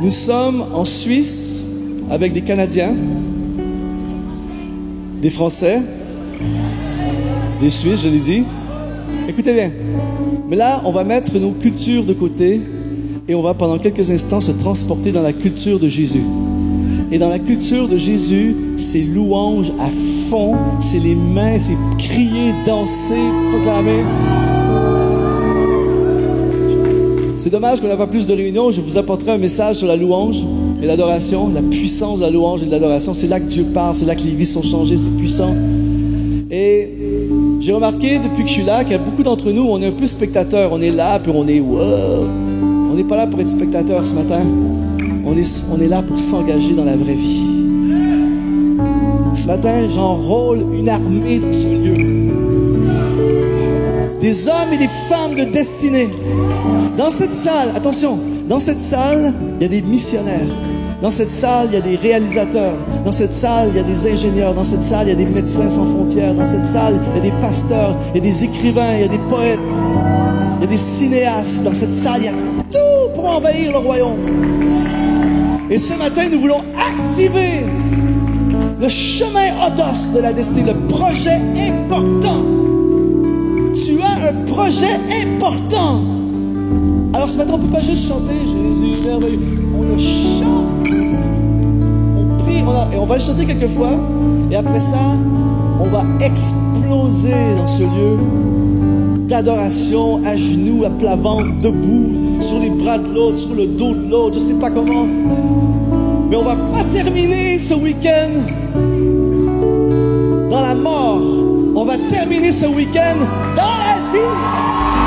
Nous sommes en Suisse avec des Canadiens, des Français, des Suisses, je l'ai dit. Écoutez bien. Mais là, on va mettre nos cultures de côté et on va pendant quelques instants se transporter dans la culture de Jésus. Et dans la culture de Jésus, c'est louange à fond, c'est les mains, c'est crier, danser, proclamer. C'est dommage qu'on n'a pas plus de réunions. Je vous apporterai un message sur la louange et l'adoration, la puissance de la louange et de l'adoration. C'est là que Dieu parle, c'est là que les vies sont changées, c'est puissant. Et j'ai remarqué depuis que je suis là qu'il y a beaucoup d'entre nous, on est un peu spectateurs. On est là, puis on est wow. On n'est pas là pour être spectateurs ce matin. On est là pour s'engager dans la vraie vie. Ce matin, j'enrôle une armée dans ce lieu. Des hommes et des femmes de destinée. Dans cette salle, attention, dans cette salle, il y a des missionnaires. Dans cette salle, il y a des réalisateurs. Dans cette salle, il y a des ingénieurs. Dans cette salle, il y a des médecins sans frontières. Dans cette salle, il y a des pasteurs, il y a des écrivains, il y a des poètes, il y a des cinéastes. Dans cette salle, il y a tout pour envahir le royaume. Et ce matin, nous voulons activer le chemin Odos de la destinée, le projet important. Tu as un projet important. Alors ce matin, on ne peut pas juste chanter Jésus merveilleux. On le chante. On prie, et on va le chanter quelques fois. Et après ça, on va exploser dans ce lieu d'adoration, à genoux, à plat ventre, debout, sur les bras de l'autre, sur le dos de l'autre, je ne sais pas comment. Mais on ne va pas terminer ce week-end dans la mort. On va terminer ce week-end dans la vie.